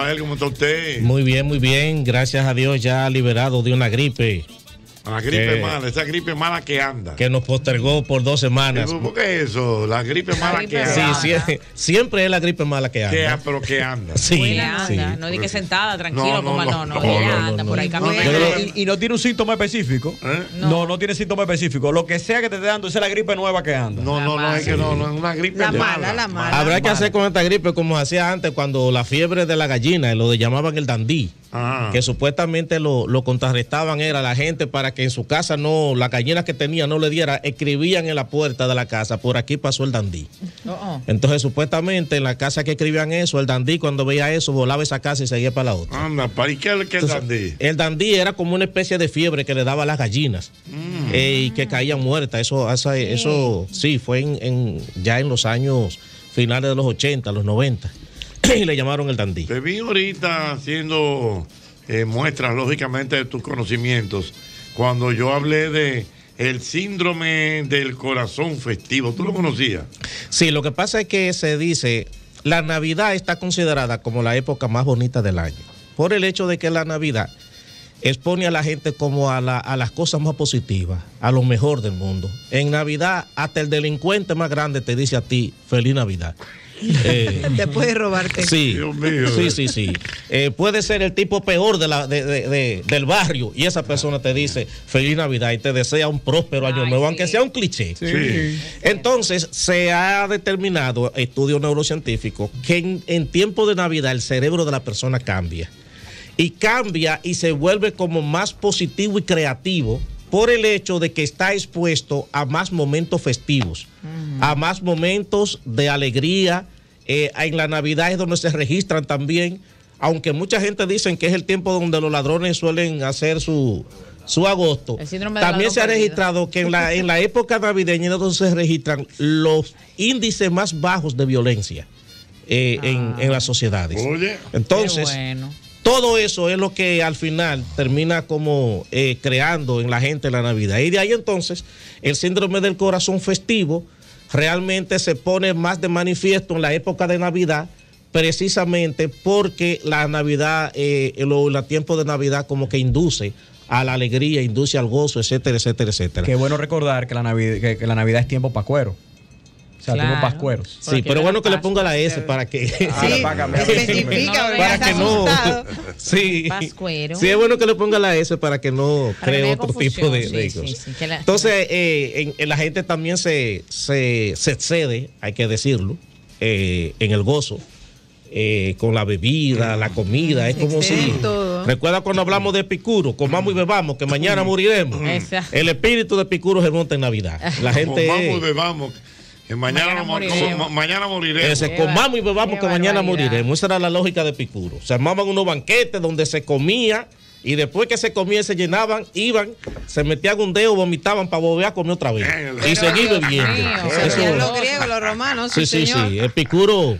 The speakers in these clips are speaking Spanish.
Rafael, ¿cómo está usted? Muy bien, gracias a Dios, ya liberado de una gripe. La gripe mala, esa gripe mala que anda. Que nos postergó por 2 semanas. ¿Por qué eso? La gripe mala que anda. Sí, siempre es la gripe mala que anda. Pero que anda. Sí, anda. No diga sentada, tranquilo, no, ella anda por ahí caminando. Y no tiene un síntoma específico. No tiene síntoma específico. Lo que sea que te esté dando, esa es la gripe nueva que anda. No, es que no es una gripe mala. La mala. Habrá que hacer con esta gripe como hacía antes, cuando la fiebre de la gallina, lo llamaban el dandí. Que supuestamente lo contrarrestaban era la gente para que en su casa las gallinas que tenía no le diera, escribían en la puerta de la casa, por aquí pasó el dandí. Entonces supuestamente en la casa que escribían eso, el dandí cuando veía eso volaba esa casa y seguía para la otra. Anda, ¿para qué es el dandí? El dandí era como una especie de fiebre que le daba a las gallinas y que caían muertas. Eso sí, fue ya en los años finales de los 80, los 90. Y le llamaron el dandí. Te vi ahorita haciendo muestras, lógicamente, de tus conocimientos cuando yo hablé de el síndrome del corazón festivo. ¿Tú lo conocías? Sí, lo que pasa es que se dice, la Navidad está considerada como la época más bonita del año, por el hecho de que la Navidad expone a la gente como a las cosas más positivas, a lo mejor del mundo. En Navidad, hasta el delincuente más grande te dice a ti, feliz Navidad. Te puede robarte. Sí, Dios mío. Sí. Puede ser el tipo peor del barrio y esa persona te dice feliz Navidad y te desea un próspero año nuevo, aunque sea un cliché. Sí. Entonces se ha determinado, estudios neurocientíficos, que en tiempo de Navidad el cerebro de la persona cambia y se vuelve como más positivo y creativo por el hecho de que está expuesto a más momentos festivos, a más momentos de alegría. En la Navidad es donde se registran también, aunque mucha gente dice que es el tiempo donde los ladrones suelen hacer su agosto. También se ha registrado que en la época navideña es donde se registran los índices más bajos de violencia en las sociedades. Oye, entonces, todo eso es lo que al final termina como creando en la gente la Navidad. Y de ahí entonces el síndrome del corazón festivo realmente se pone más de manifiesto en la época de Navidad, precisamente porque la Navidad, el tiempo de Navidad como que induce a la alegría, induce al gozo, etcétera, etcétera, etcétera. Qué bueno recordar que la Navidad es tiempo pascuero. O sea, tiempo pascueros. Sí, pero es bueno que le ponga la S para que... para que no... Sí, pascuero. Sí, es bueno que le ponga la S para que no cree otro tipo de cosas. Entonces, en la gente también se excede, hay que decirlo, en el gozo. Con la bebida, la comida, es como si... Recuerda cuando hablamos de Epicuro, comamos y bebamos, que mañana moriremos. El espíritu de Epicuro se monta en Navidad. La gente... Comamos y bebamos, que mañana moriremos. Comamos y bebamos, que mañana moriremos. Esa era la lógica de Epicuro. Se armaban unos banquetes donde se comía, y después que se comía y se llenaban, iban, se metían un dedo, vomitaban para volver a comer otra vez. Y seguir bebiendo. Los griegos, los romanos, sí. Epicuro...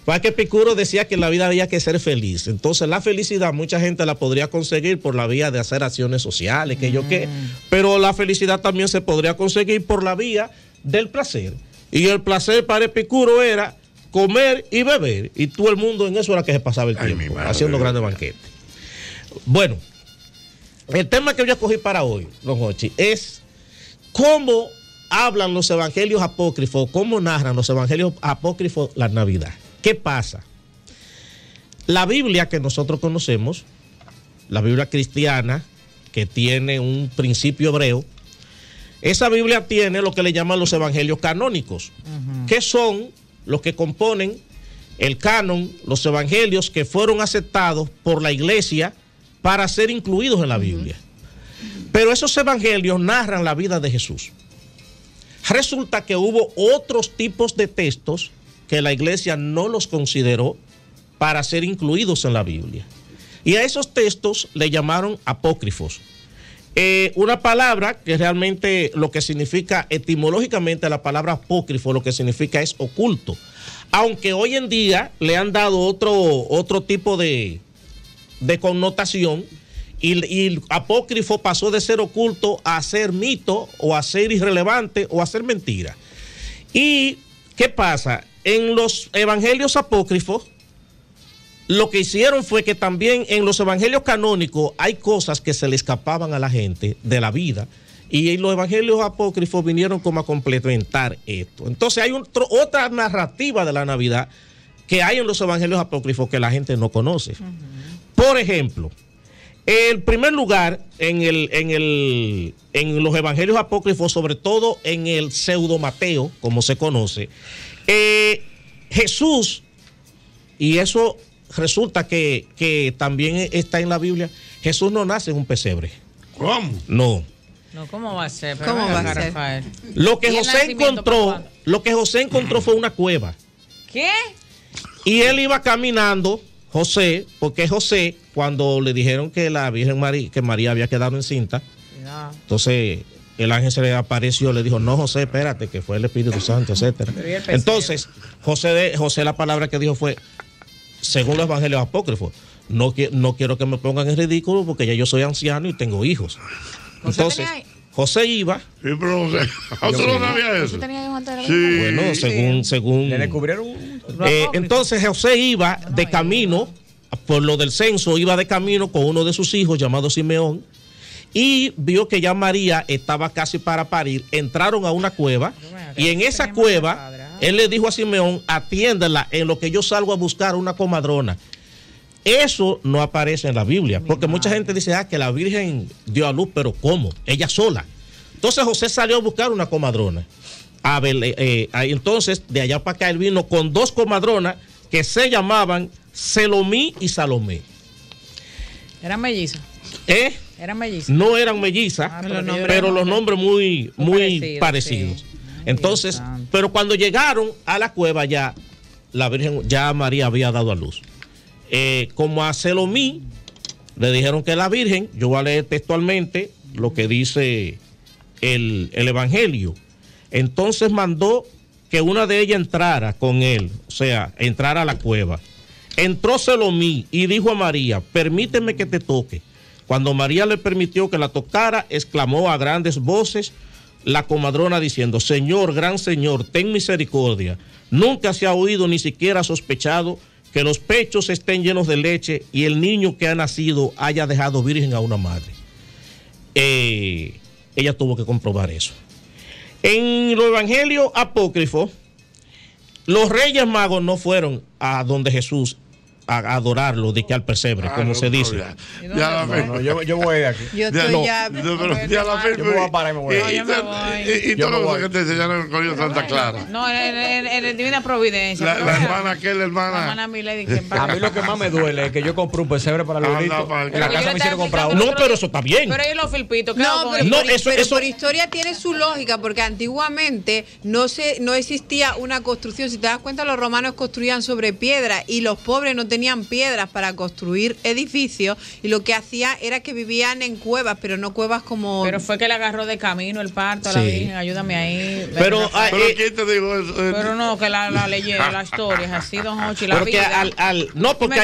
Para que Epicuro decía que en la vida había que ser feliz. Entonces la felicidad mucha gente la podría conseguir por la vía de hacer acciones sociales, pero la felicidad también se podría conseguir por la vía del placer. Y el placer para Epicuro era comer y beber, y todo el mundo en eso era que se pasaba el tiempo, haciendo grandes banquetes. Bueno, el tema que yo escogí para hoy, don Jochi, es cómo hablan los evangelios apócrifos, cómo narran los evangelios apócrifos la Navidad. ¿Qué pasa? La Biblia que nosotros conocemos, la Biblia cristiana, que tiene un principio hebreo, esa Biblia tiene lo que le llaman los evangelios canónicos, que son los que componen el canon, los evangelios que fueron aceptados por la iglesia para ser incluidos en la Biblia. Pero esos evangelios narran la vida de Jesús. Resulta que hubo otros tipos de textos que la iglesia no los consideró para ser incluidos en la Biblia. Y a esos textos le llamaron apócrifos. Una palabra que realmente lo que significa etimológicamente la palabra apócrifo, lo que significa es oculto. Aunque hoy en día le han dado otro tipo de connotación, y apócrifo pasó de ser oculto a ser mito, o a ser irrelevante, o a ser mentira. ¿Y qué pasa? En los evangelios apócrifos lo que hicieron fue que también en los evangelios canónicos hay cosas que se le escapaban a la gente de la vida. Y los evangelios apócrifos vinieron como a complementar esto. Entonces hay otra narrativa de la Navidad que hay en los evangelios apócrifos que la gente no conoce. Por ejemplo, el primer lugar en los evangelios apócrifos, sobre todo en el pseudo Mateo, como se conoce, Jesús, y eso resulta que también está en la Biblia, Jesús no nace en un pesebre. ¿Cómo? No. No, ¿cómo va a ser? ¿Cómo va a ser? Rafael. Lo que José encontró fue una cueva. ¿Qué? Y él iba caminando, José, porque José, cuando le dijeron que la Virgen María, que María había quedado encinta, No. entonces el ángel se le apareció, le dijo, no, José, espérate, que fue el Espíritu Santo, etcétera. Entonces, José la palabra que dijo fue, según los evangelios apócrifos, no quiero que me pongan en ridículo porque ya yo soy anciano y tengo hijos. Entonces, José iba. Sí, pero ¿otro no sabía eso? Sí. Bueno, según le descubrieron. Entonces José iba de camino, por lo del censo, iba de camino con uno de sus hijos llamado Simeón y vio que ya María estaba casi para parir. Entraron a una cueva y en esa cueva él le dijo a Simeón, atiéndela en lo que yo salgo a buscar una comadrona. Eso no aparece en la Biblia, porque mucha gente dice, que la Virgen dio a luz, pero ¿cómo? Ella sola. Entonces José salió a buscar una comadrona. Entonces, de allá para acá, él vino con 2 comadronas que se llamaban Selomí y Salomé. ¿Eran mellizas? ¿Eran mellizas? No eran mellizas, pero los nombres muy parecidos. Sí. Entonces, pero cuando llegaron a la cueva ya, la Virgen, ya María había dado a luz. Como a Selomí le dijeron que la Virgen, yo voy a leer textualmente lo que dice el Evangelio. Entonces mandó que una de ellas entrara con él, o sea, entrara a la cueva. Entró Selomí y dijo a María, permíteme que te toque. Cuando María le permitió que la tocara, exclamó a grandes voces la comadrona diciendo, Señor, gran Señor, ten misericordia. Nunca se ha oído ni siquiera sospechado que los pechos estén llenos de leche y el niño que ha nacido haya dejado virgen a una madre. Ella tuvo que comprobar eso. En los evangelios apócrifos, los reyes magos no fueron a donde Jesús a adorarlo, de que al pesebre, como se dice. Yo voy de aquí. Yo estoy ya. Yo me voy a parar y me voy. Y todo lo que te enseñaron en el Colegio Santa Clara. No, en el Divina Providencia. La hermana, ¿qué es la hermana? La hermana Milady. A mí lo que más me duele es que yo compré un pesebre para los niños. En la casa me hicieron comprar uno. No, pero eso está bien. Pero ellos los filpitos. No, pero por historia tiene su lógica, porque antiguamente no existía una construcción. Si te das cuenta, los romanos construían sobre piedra y los pobres no tenían piedras para construir edificios y lo que hacía era que vivían en cuevas, pero no cuevas como... Pero fue que le agarró de camino el parto a la Virgen, ayúdame ahí. Pero ¿quién te dijo eso? Pero no, que la leyenda, la historia es así, don Hochi, la porque vida. No, porque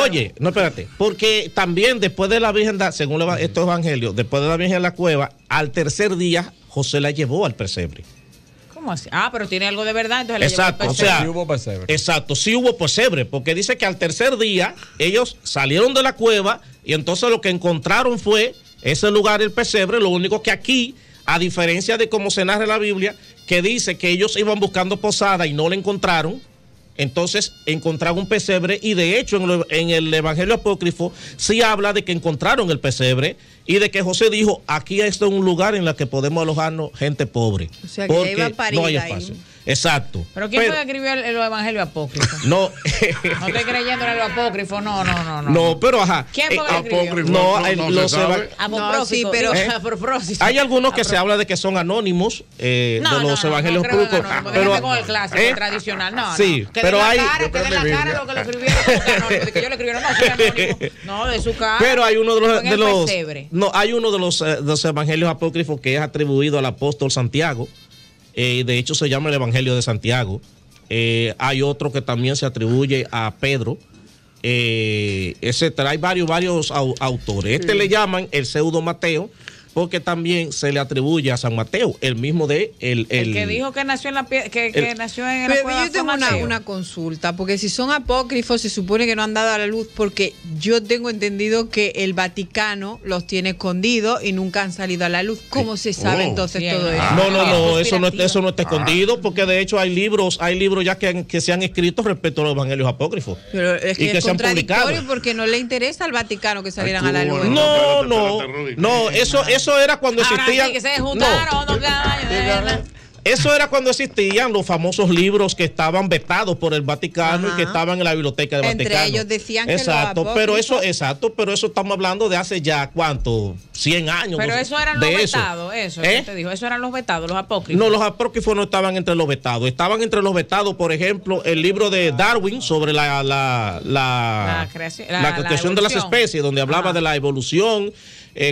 oye, no, espérate, porque también después de la Virgen, según estos evangelios, después de la Virgen en la cueva, al tercer día, José la llevó al pesebre. ¿Cómo así? Pero tiene algo de verdad, entonces exacto, le o sea, sí hubo pesebre. Exacto, sí hubo pesebre, porque dice que al tercer día ellos salieron de la cueva y entonces lo que encontraron fue ese lugar, el pesebre. Lo único que aquí, a diferencia de cómo se narra en la Biblia, que dice que ellos iban buscando posada y no la encontraron, entonces encontraron un pesebre y de hecho en el Evangelio apócrifo sí habla de que encontraron el pesebre y de que José dijo, aquí es un lugar en el que podemos alojarnos gente pobre. O sea, que porque iba a parir no hay espacio. Ahí. Exacto. ¿Pero quién fue que escribió los evangelios apócrifos? No. No estoy creyendo en los apócrifos, no. No, pero ajá. ¿Quién fue que escribió? No, sí, pero hay algunos que se habla de que son anónimos de los evangelios apócrifos. Pero con el clásico, el tradicional, no. Sí, que pero hay que de la cara lo que lo escribieron, de que yo lo escribieron, no soy anónimo. No, de su cara. Pero hay uno hay uno de los evangelios apócrifos que es atribuido al apóstol Santiago. De hecho se llama el Evangelio de Santiago. Hay otro que también se atribuye a Pedro, etcétera. Hay varios autores. Le llaman el pseudo Mateo, porque también se le atribuye a San Mateo, el mismo de el que dijo que nació en la que nació en la cueva. Yo tengo una consulta, porque si son apócrifos se supone que no han dado a la luz, porque yo tengo entendido que el Vaticano los tiene escondidos y nunca han salido a la luz. ¿Cómo se sabe entonces todo eso? No, eso no está escondido, porque de hecho hay libros ya que se han escrito respecto a los evangelios apócrifos. Pero es que es contradictorio, porque no le interesa al Vaticano que salieran a la luz. No, eso era cuando existían. Sí, que se juntaron, Eso era cuando existían los famosos libros que estaban vetados por el Vaticano y que estaban en la biblioteca del Vaticano. Entre ellos decían que pero eso estamos hablando de hace ya, ¿cuánto? 100 años. Pero eso eran los vetados, eso te dijo, eso eran los vetados, los apócrifos. No, los apócrifos no estaban entre los vetados. Estaban entre los vetados, por ejemplo, el libro de Darwin sobre la cuestión de las especies, donde hablaba de la evolución.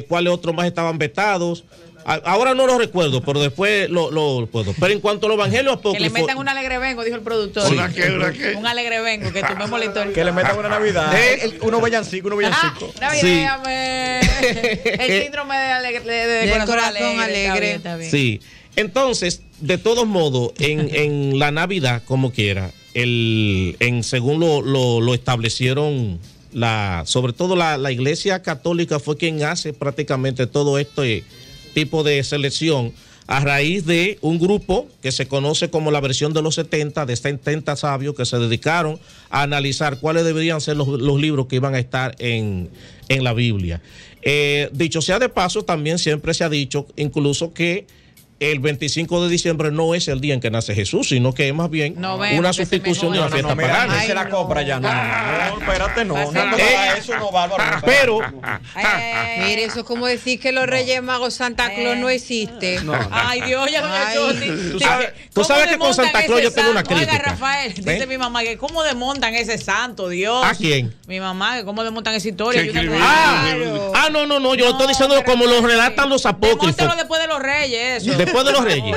¿Cuáles otros más estaban vetados? Ahora no lo recuerdo, pero después lo puedo. Pero en cuanto a los evangelios apócrifos. Que le metan un alegrevengo, dijo el productor. Sí. ¿Una qué? Un alegrevengo, que tomemos la historia. Que le metan una Navidad. Uno villancico. Navidad, el síndrome de corazón alegre. Está bien. Sí. Entonces, de todos modos, en la Navidad, como quiera, según lo establecieron, sobre todo la Iglesia Católica fue quien hace prácticamente todo este tipo de selección a raíz de un grupo que se conoce como la versión de los 70, de 70 sabios que se dedicaron a analizar cuáles deberían ser los libros que iban a estar en la Biblia. Dicho sea de paso, también siempre se ha dicho incluso que el 25 de diciembre no es el día en que nace Jesús, sino que es más bien una sustitución de una fiesta pagana. Se la compra ya. No, espérate, no. Eso no va, pero mire, eso es como decir que los Reyes Magos Santa Claus no existe. No. Ay, Dios, ya Tú sabes que con Santa Claus yo tengo una crítica. Oiga, Rafael, dice mi mamá que cómo desmontan ese santo, Dios. ¿A quién? Mi mamá, que cómo desmontan esa historia. No, yo lo estoy diciendo como lo relatan los apócrifos. Desmóntalo después de los Reyes, eso. Después de los Reyes.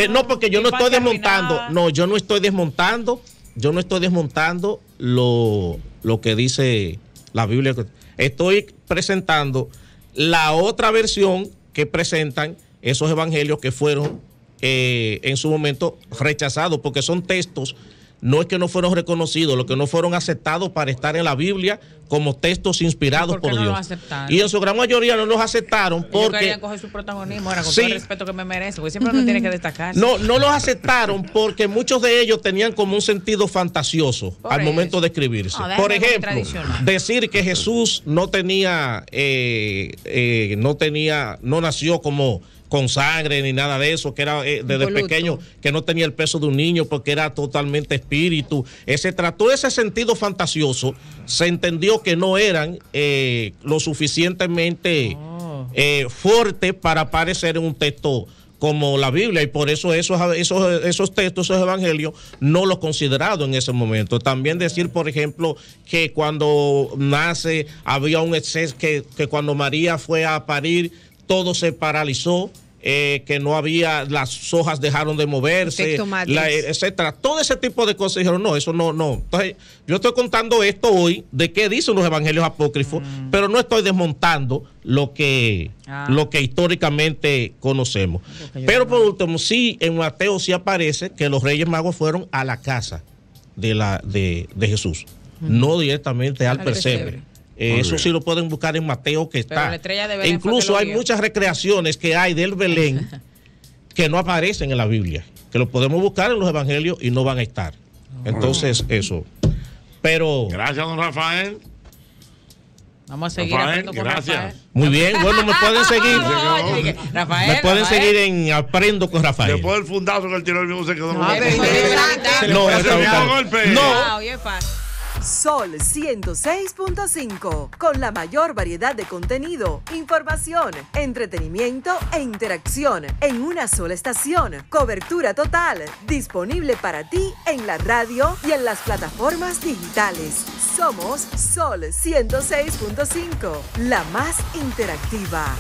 No, porque yo no estoy desmontando. No, yo no estoy desmontando. Yo no estoy desmontando lo que dice la Biblia. Estoy presentando la otra versión que presentan esos evangelios que fueron en su momento rechazados, porque son textos. No es que no fueron reconocidos, lo que no fueron aceptados para estar en la Biblia como textos inspirados por Dios. Y en su gran mayoría no los aceptaron porque... Ellos querían coger su protagonismo, con todo el respeto que me merece, porque siempre uno tiene que destacar. No los aceptaron porque muchos de ellos tenían como un sentido fantasioso al momento de escribirse. Por ejemplo, decir que Jesús no nació como con sangre ni nada de eso, que era desde pequeño, que no tenía el peso de un niño porque era totalmente espíritu, etc. Todo ese sentido fantasioso se entendió que no eran lo suficientemente fuertes para aparecer en un texto como la Biblia, y por eso esos textos, esos evangelios, no los considerados en ese momento. También decir, por ejemplo, que cuando nace había un exceso, que cuando María fue a parir, todo se paralizó, que no había, las hojas dejaron de moverse, etcétera. Todo ese tipo de cosas dijeron, no, eso no. Entonces, yo estoy contando esto hoy de qué dicen los evangelios apócrifos, pero no estoy desmontando lo que históricamente conocemos. Pero por último, sí, en Mateo sí aparece que los Reyes Magos fueron a la casa de Jesús, no directamente al pesebre. Eso sí lo pueden buscar en Mateo, que está. Incluso hay muchas recreaciones que hay del Belén que no aparecen en la Biblia, que lo podemos buscar en los evangelios y no van a estar. Entonces, eso. Pero. Gracias, don Rafael. Vamos a seguir aprendiendo con Rafael. Muy bien, bueno, me pueden seguir. Me pueden seguir en Aprendo con Rafael. Después del fundazo que él tiró, el mismo se quedó. Sol 106.5, con la mayor variedad de contenido, información, entretenimiento e interacción en una sola estación. Cobertura total, disponible para ti en la radio y en las plataformas digitales. Somos Sol 106.5, la más interactiva.